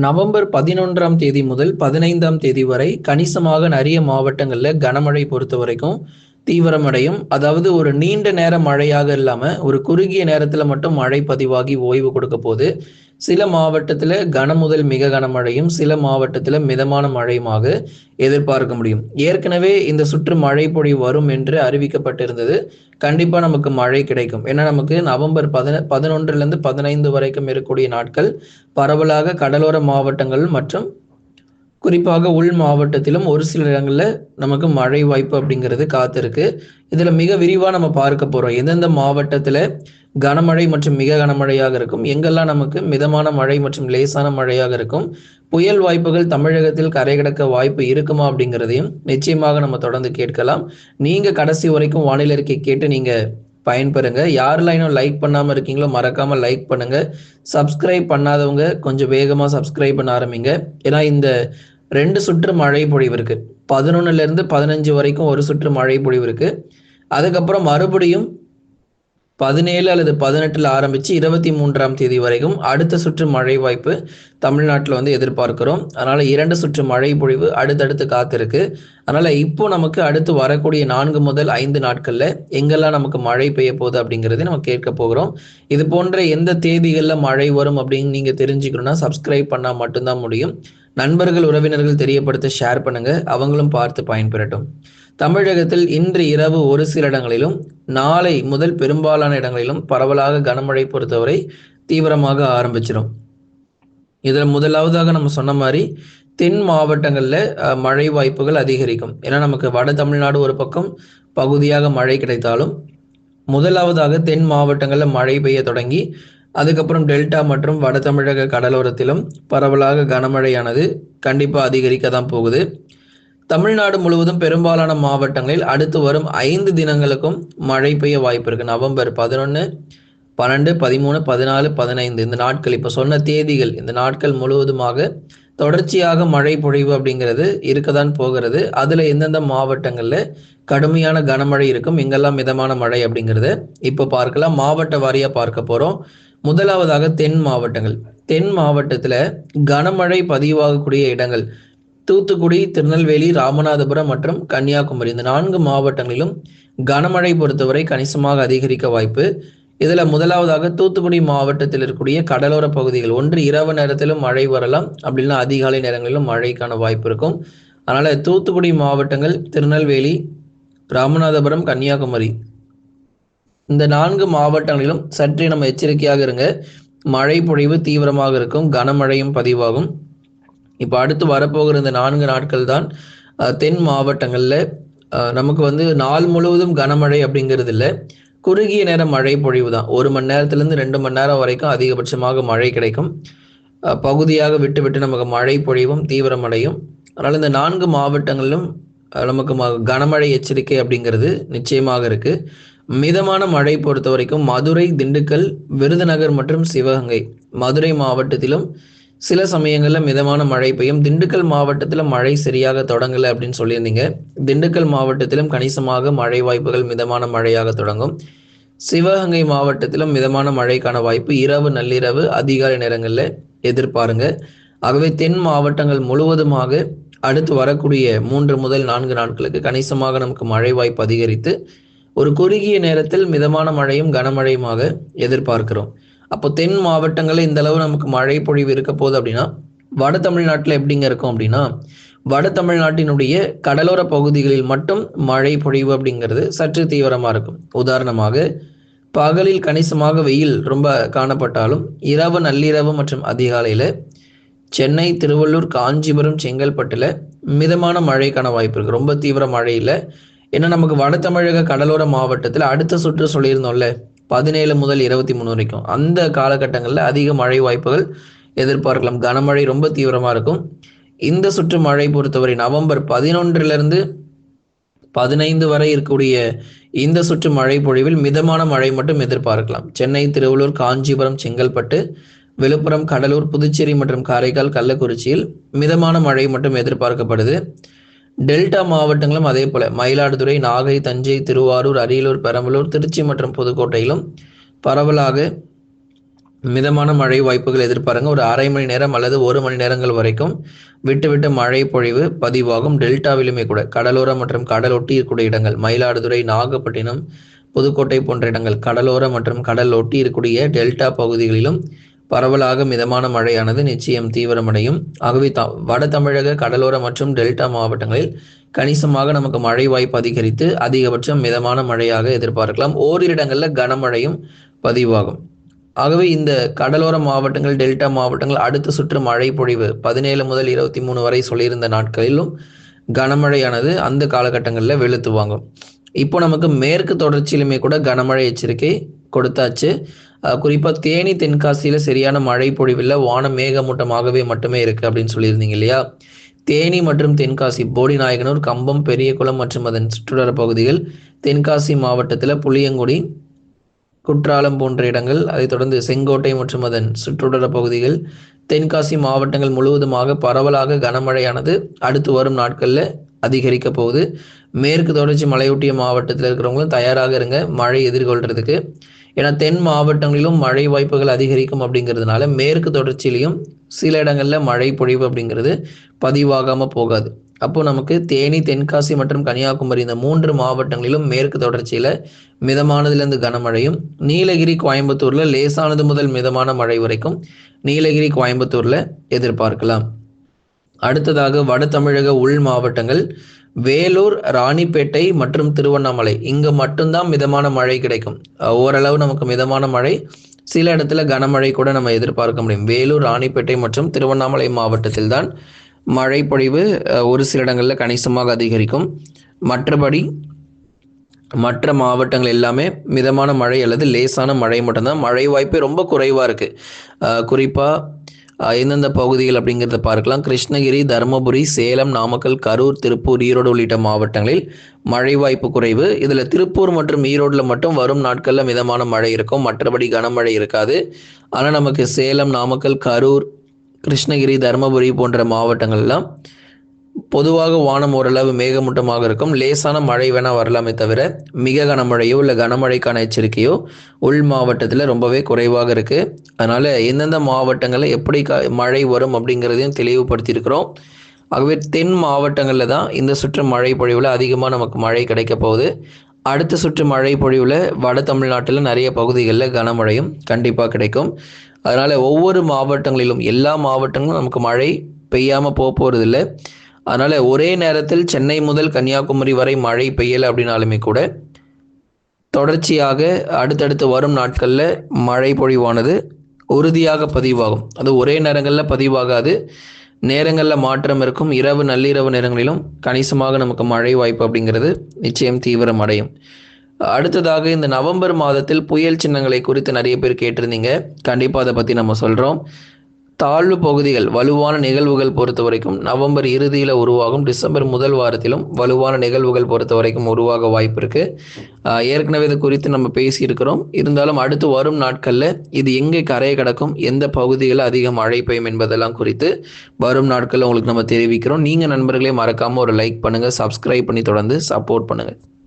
November 11ஆம் தேதி முதல் 15ஆம் தேதி வரை கணிசமாக நிறைய மாவட்டங்கள்ல கனமழை பொறுத்த வரைக்கும் தீவிரமடையும். அதாவது ஒரு நீண்ட நேர மழையாக இல்லாம ஒரு குறுகிய நேரத்துல மட்டும் மழை பதிவாகி ஓய்வு கொடுக்க போது. சில மாவட்டத்துல கன முதல் மிக கனமழையும், சில மாவட்டத்துல மிதமான மழையுமாக எதிர்பார்க்க முடியும். ஏற்கனவே இந்த சுற்று மழை பொழிவு வரும் என்று அறிவிக்கப்பட்டிருந்தது. கண்டிப்பா நமக்கு மழை கிடைக்கும். ஏன்னா நமக்கு நவம்பர் 11லிருந்து 15 வரைக்கும் இருக்கக்கூடிய நாட்கள் பரவலாக கடலோர மாவட்டங்கள் மற்றும் குறிப்பாக உள் மாவட்டத்திலும் ஒரு சில இடங்கள்ல நமக்கு மழை வாய்ப்பு அப்படிங்கிறது காத்திருக்கு. இதுல மிக விரிவா நம்ம பார்க்க போறோம். எந்தெந்த மாவட்டத்துல கனமழை மற்றும் மிக கனமழையாக இருக்கும், எங்கெல்லாம் நமக்கு மிதமான மழை மற்றும் லேசான மழையாக இருக்கும், புயல் வாய்ப்புகள் தமிழகத்தில் கரை கடக்க வாய்ப்பு இருக்குமா அப்படிங்கிறதையும் நிச்சயமாக நம்ம தொடர்ந்து கேட்கலாம். நீங்க கடைசி வரைக்கும் வானிலை அறிக்கை கேட்டு நீங்க பயன்பெறுங்க. யாரெல்லாம் இன்னும் லைக் பண்ணாம இருக்கீங்களோ மறக்காம லைக் பண்ணுங்க. சப்ஸ்கிரைப் பண்ணாதவங்க கொஞ்சம் வேகமா சப்ஸ்கிரைப் பண்ண ஆரம்பிங்க. ஏன்னா இந்த 2 சுற்று மழை பொழிவு இருக்கு. 11ல இருந்து 15 வரைக்கும் ஒரு சுற்று மழை பொழிவு இருக்கு. அதுக்கப்புறம் மறுபடியும் 17 அல்லது 18ல ஆரம்பிச்சு 23ஆம் தேதி வரைக்கும் அடுத்த சுற்று மழை வாய்ப்பு தமிழ்நாட்டில் வந்து எதிர்பார்க்கிறோம். அதனால 2 சுற்று மழை பொழிவு அடுத்தடுத்து காத்திருக்கு. அதனால இப்போ நமக்கு அடுத்து வரக்கூடிய 4 முதல் 5 நாட்கள்ல எங்கெல்லாம் நமக்கு மழை பெய்ய போகுது அப்படிங்கிறத நம்ம கேட்க போகிறோம். இது போன்ற எந்த தேதிகளில் மழை வரும் அப்படின்னு நீங்க தெரிஞ்சுக்கணும்னா சப்ஸ்கிரைப் பண்ணா மட்டும்தான் முடியும். நண்பர்கள் உறவினர்கள் தெரியப்படுத்த ஷேர் பண்ணுங்க, அவங்களும் பார்த்து பயன்பெறட்டும். தமிழகத்தில் இன்று இரவு ஒரு சில இடங்களிலும் நாளை முதல் பெரும்பாலான இடங்களிலும் பரவலாக கனமழை பொறுத்தவரை தீவிரமாக ஆரம்பிச்சிடும். இதுல முதலாவதாக நம்ம சொன்ன மாதிரி தென் மாவட்டங்கள்ல மழை வாய்ப்புகள் அதிகரிக்கும். ஏன்னா நமக்கு வட தமிழ்நாடு ஒரு பக்கம் பகுதியாக மழை கிடைத்தாலும் முதலாவதாக தென் மாவட்டங்கள்ல மழை பெய்ய தொடங்கி அதுக்கப்புறம் டெல்டா மற்றும் வட தமிழக கடலோரத்திலும் பரவலாக கனமழையானது கண்டிப்பா அதிகரிக்க தான் போகுது. தமிழ்நாடு முழுவதும் பெரும்பாலான மாவட்டங்களில் அடுத்து வரும் 5 தினங்களுக்கும் மழை பெய்ய வாய்ப்பு இருக்கு. நவம்பர் 11, 12, 13, 14, 15 இந்த நாட்கள் இப்ப சொன்ன தேதிகள் இந்த நாட்கள் முழுவதுமாக தொடர்ச்சியாக மழை பொழிவு அப்படிங்கிறது இருக்கதான் போகிறது. அதுல எந்தெந்த மாவட்டங்கள்ல கடுமையான கனமழை இருக்கும், எங்கெல்லாம் மிதமான மழை அப்படிங்கிறத இப்ப பார்க்கலாம். மாவட்ட வாரியா பார்க்க போறோம். முதலாவதாக தென் மாவட்டங்கள். தென் மாவட்டத்துல கனமழை பதிவாகக்கூடிய இடங்கள் தூத்துக்குடி, திருநெல்வேலி, ராமநாதபுரம் மற்றும் கன்னியாகுமரி இந்த 4 மாவட்டங்களிலும் கனமழை பொறுத்தவரை கணிசமாக அதிகரிக்க வாய்ப்பு. இதுல முதலாவதாக தூத்துக்குடி மாவட்டத்தில் இருக்கக்கூடிய கடலோர பகுதிகள் ஒன்று இரவு நேரத்திலும் மழை வரலாம், அப்படின்னா அதிகாலை நேரங்களிலும் மழைக்கான வாய்ப்பு இருக்கும். அதனால தூத்துக்குடி மாவட்டங்கள், திருநெல்வேலி, ராமநாதபுரம், கன்னியாகுமரி இந்த 4 மாவட்டங்களிலும் சற்றே நம்ம எச்சரிக்கையாக இருங்க. மழை பொழிவு தீவிரமாக இருக்கும், கனமழையும் பதிவாகும். இப்போ அடுத்து வரப்போகிற இந்த 4 நாட்கள் தான் தென் மாவட்டங்கள்ல நமக்கு வந்து நாள் முழுவதும் கனமழை அப்படிங்கிறது இல்லை, குறுகிய நேரம் மழை பொழிவு தான். 1 மணி நேரத்திலிருந்து 2 மணி நேரம் வரைக்கும் அதிகபட்சமாக மழை கிடைக்கும். பகுதியாக விட்டு விட்டு நமக்கு மழை பொழிவும் தீவிரமடையும். அதனால இந்த 4 மாவட்டங்களிலும் நமக்கு கனமழை எச்சரிக்கை அப்படிங்கிறது நிச்சயமாக இருக்கு. மிதமான மழை பொறுத்த வரைக்கும் மதுரை, திண்டுக்கல், விருதுநகர் மற்றும் சிவகங்கை. மதுரை மாவட்டத்திலும் சில சமயங்கள்ல மிதமான மழை பெய்யும். திண்டுக்கல் மாவட்டத்துல மழை சரியாக தொடங்கல அப்படின்னு சொல்லியிருந்தீங்க. திண்டுக்கல் மாவட்டத்திலும் கணிசமாக மழை வாய்ப்புகள் மிதமான மழையாக தொடங்கும். சிவகங்கை மாவட்டத்திலும் மிதமான மழைக்கான வாய்ப்பு இரவு, நள்ளிரவு, அதிகாலை நேரங்கள்ல எதிர்பாருங்க. ஆகவே தென் மாவட்டங்கள் முழுவதுமாக அடுத்து வரக்கூடிய 3 முதல் 4 நாட்களுக்கு கணிசமாக நமக்கு மழை வாய்ப்பு அதிகரித்து ஒரு குறுகிய நேரத்தில் மிதமான மழையும் கனமழையுமாக எதிர்பார்க்கிறோம். அப்போ தென் மாவட்டங்களில் இந்த அளவு நமக்கு மழை பொழிவு இருக்க போகுது அப்படின்னா வட தமிழ்நாட்டில் எப்படிங்க இருக்கும் அப்படின்னா வட தமிழ்நாட்டினுடைய கடலோர பகுதிகளில் மட்டும் மழை பொழிவு அப்படிங்கிறது சற்று தீவிரமா இருக்கும். உதாரணமாக பகலில் கணிசமாக வெயில் ரொம்ப காணப்பட்டாலும் இரவு, நள்ளிரவு மற்றும் அதிகாலையில சென்னை, திருவள்ளூர், காஞ்சிபுரம், செங்கல்பட்டுல மிதமான மழைக்கான வாய்ப்பு இருக்கு. ரொம்ப தீவிர மழை இல்லை. ஏன்னா நமக்கு வட தமிழக கடலோர மாவட்டத்தில் அடுத்த சுற்று சொல்லியிருந்தோம்ல 17 முதல் 23 வரைக்கும் அந்த காலகட்டங்களில் அதிக மழை வாய்ப்புகள் எதிர்பார்க்கலாம். கனமழை ரொம்ப தீவிரமா இருக்கும். இந்த சுற்று மழை பொறுத்தவரை நவம்பர் 11லிருந்து 15 வரை இருக்கக்கூடிய இந்த சுற்று மழை பொழிவில் மிதமான மழை மட்டும் எதிர்பார்க்கலாம். சென்னை, திருவள்ளூர், காஞ்சிபுரம், செங்கல்பட்டு, விழுப்புரம், கடலூர், புதுச்சேரி மற்றும் காரைக்கால், கள்ளக்குறிச்சியில் மிதமான மழை மட்டும் எதிர்பார்க்கப்படுது. டெல்டா மாவட்டங்களும் அதே போல மயிலாடுதுறை, நாகை, தஞ்சை, திருவாரூர், அரியலூர், பெரம்பலூர், திருச்சி மற்றும் புதுக்கோட்டையிலும் பரவலாக மிதமான மழை வாய்ப்புகள் எதிர்பாருங்க. ஒரு அரை மணி நேரம் அல்லது 1 மணி நேரங்கள் வரைக்கும் விட்டு விட்டு மழை பொழிவு பதிவாகும். டெல்டாவிலுமே கூட கடலோர மற்றும் கடல் ஒட்டி இருக்கக்கூடிய இடங்கள் மயிலாடுதுறை, நாகப்பட்டினம், புதுக்கோட்டை போன்ற இடங்கள் கடலோர மற்றும் கடல் ஒட்டி இருக்கக்கூடிய டெல்டா பகுதிகளிலும் பரவலாக மிதமான மழையானது நிச்சயம் தீவிரமடையும். ஆகவே வட தமிழக கடலோர மற்றும் டெல்டா மாவட்டங்களில் கணிசமாக நமக்கு மழை வாய்ப்பு அதிகரித்து அதிகபட்சம் மிதமான மழையாக எதிர்பார்க்கலாம். ஓரிரு இடங்களில் கனமழையும் பதிவாகும். ஆகவே இந்த கடலோர மாவட்டங்கள், டெல்டா மாவட்டங்கள் அடுத்த சுற்று மழை பொழிவு 17 முதல் 23 வரை சொல்லியிருந்த நாட்களிலும் கனமழையானது அந்த காலகட்டங்களில் வெளுத்து வாங்கும். இப்போ நமக்கு மேற்கு தொடர்ச்சியிலுமே கூட கனமழை எச்சரிக்கை கொடுத்தாச்சு. குறிப்பாக தேனி, தென்காசியில் சரியான மழை பொழிவில் வானம் மேகமூட்டமாகவே மட்டுமே இருக்குது அப்படின்னு சொல்லியிருந்தீங்க இல்லையா? தேனி மற்றும் தென்காசி, போடிநாயகனூர், கம்பம், பெரியகுளம் மற்றும் அதன் சுற்றுவர பகுதிகள், தென்காசி மாவட்டத்தில் புளியங்குடி, குற்றாலம் போன்ற இடங்கள், அதைத் தொடர்ந்து செங்கோட்டை மற்றும் அதன் சுற்றுவட்டார பகுதிகள், தென்காசி மாவட்டங்கள் முழுவதுமாக பரவலாக கனமழையானது அடுத்து வரும் நாட்களில் அதிகரிக்க போகுது. மேற்கு தொடர்ச்சி மலையொட்டிய மாவட்டத்தில் இருக்கிறவங்களும் தயாராக இருங்க மழை எதிர்கொள்றதுக்கு. ஏன்னா தென் மாவட்டங்களிலும் மழை வாய்ப்புகள் அதிகரிக்கும் அப்படிங்கிறதுனால மேற்கு தொடர்ச்சியிலையும் சில இடங்களில் மழை பொழிவு அப்படிங்கிறது பதிவாகாமல் போகாது. அப்போ நமக்கு தேனி, தென்காசி மற்றும் கன்னியாகுமரி இந்த 3 மாவட்டங்களிலும் மேற்கு தொடர்ச்சியில் மிதமானதுலேருந்து கனமழையும், நீலகிரி, கோயம்புத்தூரில் லேசானது முதல் மிதமான மழை வரைக்கும் நீலகிரி, கோயம்புத்தூரில் எதிர்பார்க்கலாம். அடுத்ததாக வட தமிழக உள் மாவட்டங்கள் வேலூர், ராணிப்பேட்டை மற்றும் திருவண்ணாமலை, இங்கே மட்டும்தான் மிதமான மழை கிடைக்கும். ஓரளவு நமக்கு மிதமான மழை, சில இடத்துல கனமழை கூட நம்ம எதிர்பார்க்க முடியும். வேலூர், ராணிப்பேட்டை மற்றும் திருவண்ணாமலை மாவட்டத்தில் தான் மழை பொழிவு ஒரு சில இடங்களில் கணிசமாக அதிகரிக்கும். மற்றபடி மற்ற மாவட்டங்கள் எல்லாமே மிதமான மழை அல்லது லேசான மழை மட்டும்தான். மழை வாய்ப்பு ரொம்ப குறைவாக இருக்குது. குறிப்பாக எந்தெந்த பகுதிகள் அப்படிங்கிறத பார்க்கலாம். கிருஷ்ணகிரி, தருமபுரி, சேலம், நாமக்கல், கரூர், திருப்பூர், ஈரோடு உள்ளிட்ட மாவட்டங்களில் மழை வாய்ப்பு குறைவு. இதில் திருப்பூர் மற்றும் ஈரோடில் மட்டும் வரும் நாட்களில் மிதமான மழை இருக்கும், மற்றபடி கனமழை இருக்காது. ஆனால் நமக்கு சேலம், நாமக்கல், கரூர், கிருஷ்ணகிரி, தருமபுரி போன்ற மாவட்டங்கள்லாம் பொதுவாக வானம் ஓரளவு மேகமூட்டமாக இருக்கும். லேசான மழை வேணால் வரலாமே தவிர மிக கனமழையோ இல்லை கனமழைக்கான எச்சரிக்கையோ உள் மாவட்டத்தில் ரொம்பவே குறைவாக இருக்குது. அதனால் எந்தெந்த மாவட்டங்களில் எப்படி மழை வரும் அப்படிங்கிறதையும் தெளிவுபடுத்தியிருக்கிறோம். ஆகவே தென் மாவட்டங்களில் தான் இந்த சுற்று மழை பொழிவில் அதிகமாக நமக்கு மழை கிடைக்க போகுது. அடுத்த சுற்று மழை பொழிவில் வட தமிழ்நாட்டில் நிறைய பகுதிகளில் கனமழையும் கண்டிப்பாக கிடைக்கும். அதனால் ஒவ்வொரு மாவட்டங்களிலும் எல்லா மாவட்டங்களும் நமக்கு மழை பெய்யாமல் போகிறதில்லை. அதனால் ஒரே நேரத்தில் சென்னை முதல் கன்னியாகுமரி வரை மழை பெய்யலை அப்படின்னாலுமே கூட தொடர்ச்சியாக அடுத்தடுத்து வரும் நாட்களில் மழை பொழிவானது உறுதியாக பதிவாகும். அது ஒரே நேரங்களில் பதிவாகாது, நேரங்களில் மாற்றம் இருக்கும். இரவு, நள்ளிரவு நேரங்களிலும் கணிசமாக நமக்கு மழை வாய்ப்பு அப்படிங்கிறது நிச்சயம் தீவிரம் அடையும். அடுத்ததாக இந்த நவம்பர் மாதத்தில் புயல் சின்னங்களை குறித்து நிறைய பேர் கேட்டிருந்தீங்க. கண்டிப்பாக அதை பற்றி நம்ம சொல்கிறோம். தாழ்வு பகுதிகள் வலுவான நிகழ்வுகள் பொறுத்த வரைக்கும் நவம்பர் இறுதியில் உருவாகும், டிசம்பர் முதல் வாரத்திலும் வலுவான நிகழ்வுகள் பொறுத்த வரைக்கும் உருவாக வாய்ப்பு இருக்குது. ஏற்கனவே இது குறித்து நம்ம பேசியிருக்கிறோம். இருந்தாலும் அடுத்து வரும் நாட்களில் இது எங்கே கரையை கிடக்கும், எந்த பகுதிகளில் அதிக மழை பெய்யும் என்பதெல்லாம் குறித்து வரும் நாட்களில் உங்களுக்கு நம்ம தெரிவிக்கிறோம். நீங்கள் நண்பர்களே மறக்காமல் ஒரு லைக் பண்ணுங்கள், சப்ஸ்கிரைப் பண்ணி தொடர்ந்து சப்போர்ட் பண்ணுங்கள்.